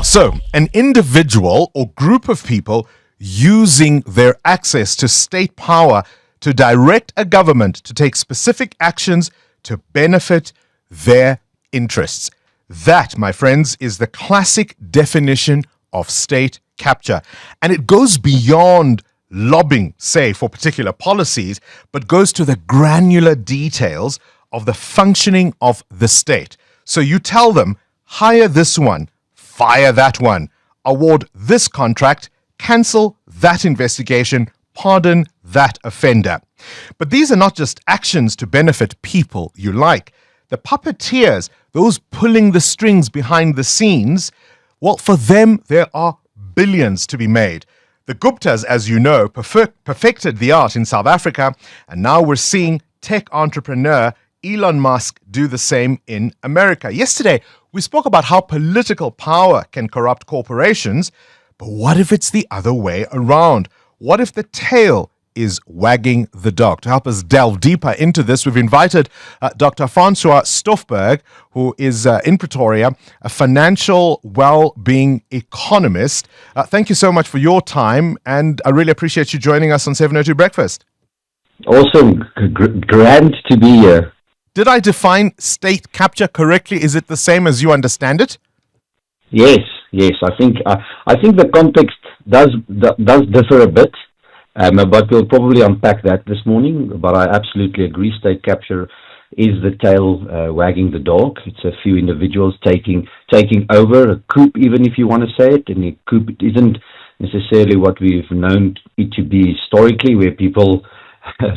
So an individual or group of people using their access to state power to direct a government to take specific actions to benefit their interests. That, my friends, is the classic definition of state capture. And it goes beyond lobbying, say, for particular policies, but goes to the granular details of the functioning of the state. So you tell them, hire this one, fire that one, award this contract, cancel that investigation, pardon that offender. But these are not just actions to benefit people you like. The puppeteers, those pulling the strings behind the scenes, well, for them, there are billions to be made. The Guptas, as you know, perfected the art in South Africa, and now we're seeing tech entrepreneur Elon Musk do the same in America. Yesterday, we spoke about how political power can corrupt corporations, but what if it's the other way around? What if the tail is wagging the dog? To help us delve deeper into this, we've invited Dr. Francois Stofberg, who is in Pretoria, a financial well-being economist. Thank you so much for your time, and I really appreciate you joining us on 702 Breakfast. Awesome. Grand to be here. Did I define state capture correctly? Is it the same as you understand it? Yes. I think the context does differ a bit, but we'll probably unpack that this morning. But I absolutely agree. State capture is the tail wagging the dog. It's a few individuals taking over a coup, even if you want to say it. And a coup isn't necessarily what we've known it to be historically, where people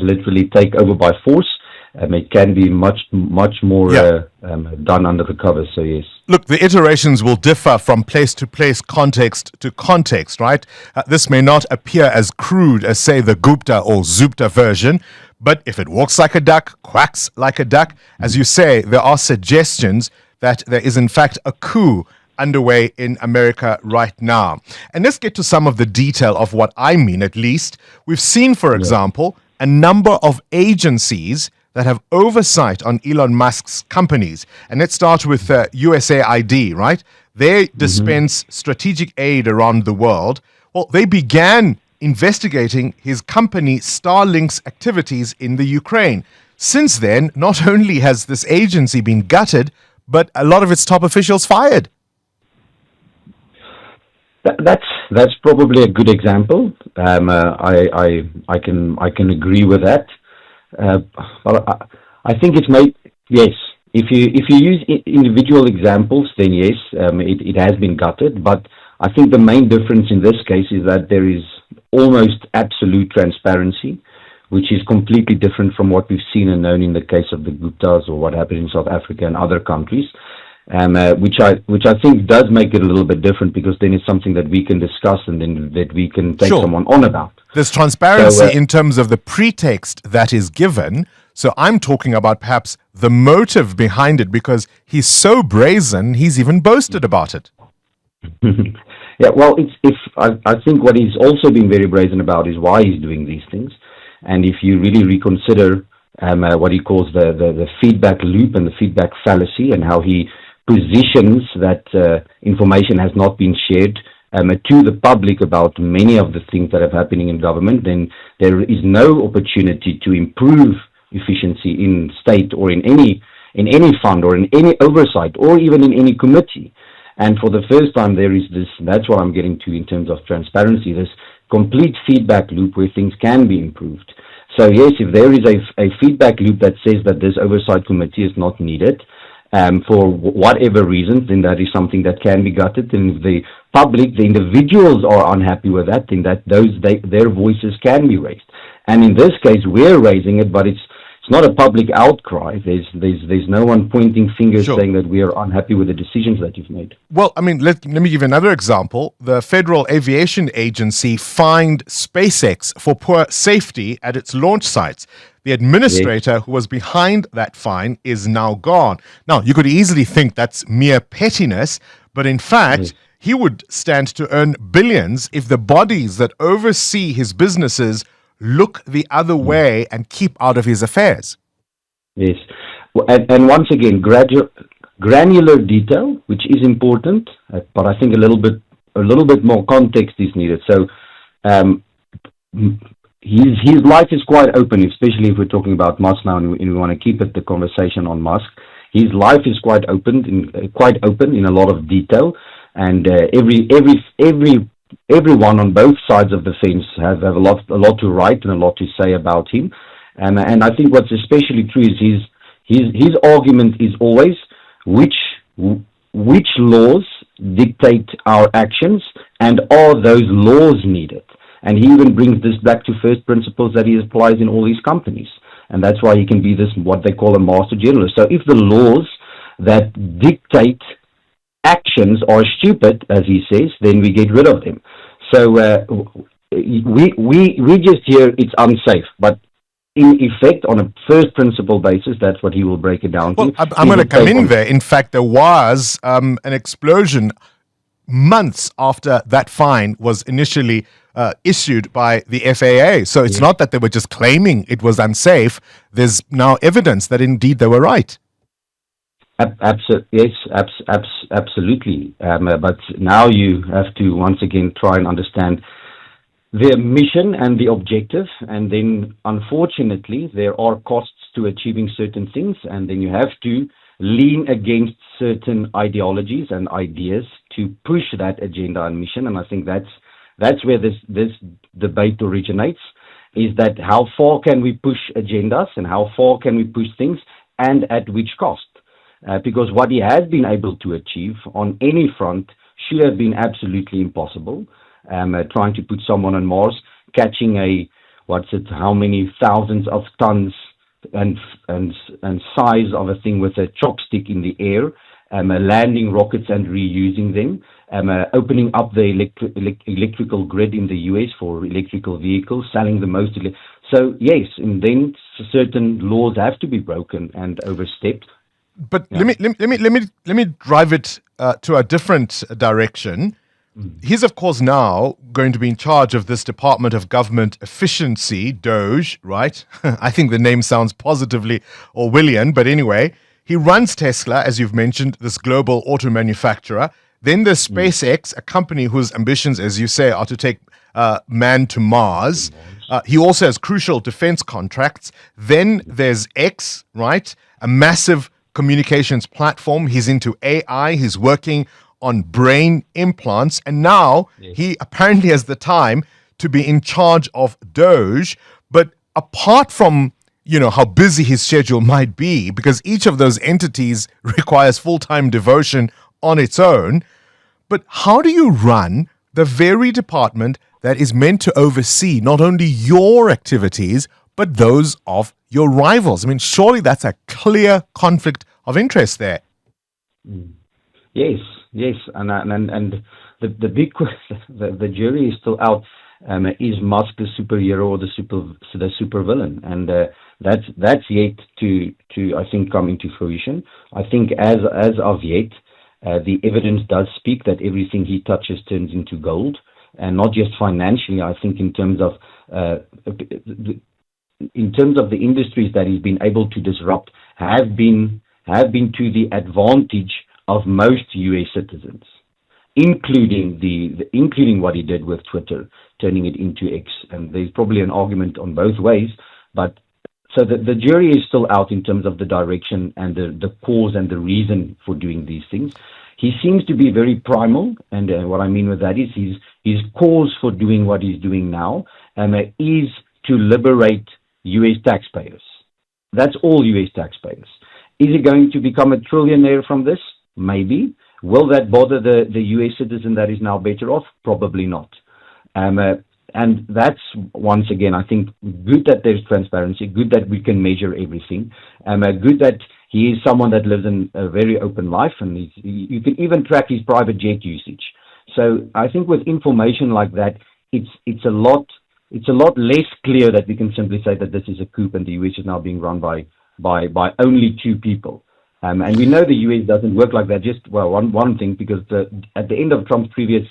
literally take over by force. It can be much more done under the covers, so yes. Look, the iterations will differ from place to place, context to context, right? This may not appear as crude as, say, the Gupta or Zupta version, but if it walks like a duck, quacks like a duck, as you say, there are suggestions that there is in fact a coup underway in America right now. And let's get to some of the detail of what I mean, at least. We've seen, for example, a number of agencies that have oversight on Elon Musk's companies. And let's start with USAID, right? They dispense strategic aid around the world. Well, they began investigating his company Starlink's activities in the Ukraine. Since then, not only has this agency been gutted, but a lot of its top officials fired. That's probably a good example. I can agree with that. But I think it's made, yes. If you use individual examples, then yes, it has been gutted. But I think the main difference in this case is that there is almost absolute transparency, which is completely different from what we've seen and known in the case of the Guptas or what happened in South Africa and other countries. Which I think does make it a little bit different, because then it's something that we can discuss and then that we can take someone on about. There's transparency in terms of the pretext that is given. So I'm talking about perhaps the motive behind it, because he's so brazen, he's even boasted about it. Yeah, well, I think what he's also been very brazen about is why he's doing these things. And if you really reconsider what he calls the feedback loop and the feedback fallacy, and how he positions that information has not been shared to the public about many of the things that are happening in government, then there is no opportunity to improve efficiency in state or in any fund or in any oversight or even in any committee. And for the first time, there is this, that's what I'm getting to in terms of transparency, this complete feedback loop where things can be improved. So yes, if there is a feedback loop that says that this oversight committee is not needed, for whatever reasons, then that is something that can be gutted. And if the public, the individuals are unhappy with that, then their voices can be raised. And in this case, we're raising it, but it's not a public outcry. There's no one pointing fingers saying that we are unhappy with the decisions that you've made. Well, I mean, let me give you another example. The Federal Aviation Agency fined SpaceX for poor safety at its launch sites. The administrator who was behind that fine is now gone. Now, you could easily think that's mere pettiness, but in fact, he would stand to earn billions if the bodies that oversee his businesses look the other way and keep out of his affairs. Yes. And once again, granular detail, which is important, but I think a little bit more context is needed. So his life is quite open, especially if we're talking about Musk now, and we want to keep the conversation on Musk. His life is quite open in a lot of detail, and everyone on both sides of the fence have a lot to write and a lot to say about him. And I think what's especially true is his argument is always which laws dictate our actions, and are those laws needed? And he even brings this back to first principles that he applies in all these companies. And that's why he can be this, what they call a master generalist. So if the laws that dictate actions are stupid, as he says, then we get rid of them. So we just hear it's unsafe, but in effect, on a first principle basis, that's what he will break it down to. I'm going to come in there. In fact, there was an explosion months after that fine was initially issued by the FAA. So it's not that they were just claiming it was unsafe. There's now evidence that indeed they were right. Absolutely. But now you have to once again try and understand their mission and the objective, and then unfortunately there are costs to achieving certain things, and then you have to lean against certain ideologies and ideas to push that agenda and mission. And I think that's where this debate originates, is that how far can we push agendas and how far can we push things, and at which cost? Because what he has been able to achieve on any front should have been absolutely impossible. Trying to put someone on Mars, catching how many thousands of tons and size of a thing with a chopstick in the air, landing rockets and reusing them, opening up the electrical grid in the US for electrical vehicles, selling the most. So yes, and then certain laws have to be broken and overstepped. But let me drive it to a different direction. He's, of course, now going to be in charge of this Department of Government Efficiency, DOGE, right? I think the name sounds positively Orwellian, but anyway, he runs Tesla, as you've mentioned, this global auto manufacturer. Then there's SpaceX, a company whose ambitions, as you say, are to take man to Mars. He also has crucial defense contracts. Then there's X, right? A massive communications platform. He's into AI. He's working on brain implants, and now he apparently has the time to be in charge of DOGE. But apart from, how busy his schedule might be, because each of those entities requires full-time devotion on its own, but how do you run the very department that is meant to oversee not only your activities, but those of your rivals? I mean, surely that's a clear conflict of interest there. Yes, and the big question, the jury is still out. Is Musk the superhero or the supervillain? And that's yet to I think come into fruition. I think as of yet, the evidence does speak that everything he touches turns into gold, and not just financially. I think in terms of the industries that he's been able to disrupt have been to the advantage of most US citizens, including what he did with Twitter, turning it into X. And there's probably an argument on both ways, but so the jury is still out in terms of the direction and the cause and the reason for doing these things. He seems to be very primal, and what I mean with that is his cause for doing what he's doing now is to liberate US taxpayers. That's all US taxpayers. Is he going to become a trillionaire from this? Maybe. Will that bother the US citizen that is now better off? Probably not. And that's, once again, I think, good that there's transparency, good that we can measure everything, good that he is someone that lives in a very open life, and you can even track his private jet usage. So I think with information like that, it's a lot less clear that we can simply say that this is a coup and the US is now being run by only two people. And we know the US doesn't work like that. Just, one thing, because at the end of Trump's previous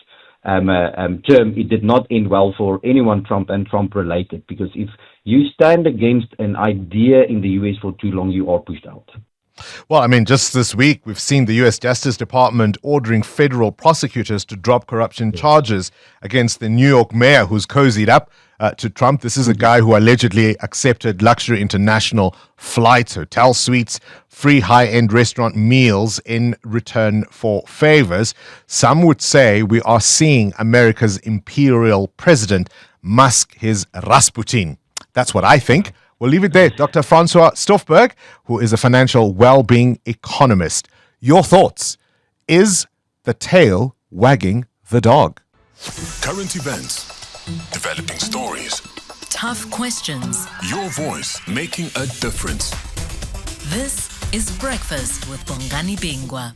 term, it did not end well for anyone Trump and Trump related, because if you stand against an idea in the US for too long, you are pushed out. Well, I mean, just this week, we've seen the U.S. Justice Department ordering federal prosecutors to drop corruption charges against the New York mayor who's cozied up to Trump. This is a guy who allegedly accepted luxury international flights, hotel suites, free high-end restaurant meals in return for favors. Some would say we are seeing America's imperial president Musk his Rasputin. That's what I think. We'll leave it there. Dr. Francois Stofberg, who is a financial well-being economist. Your thoughts? Is the tail wagging the dog? Current events, developing stories, Tough questions. your voice making a difference. This is Breakfast with Bongani Bingwa.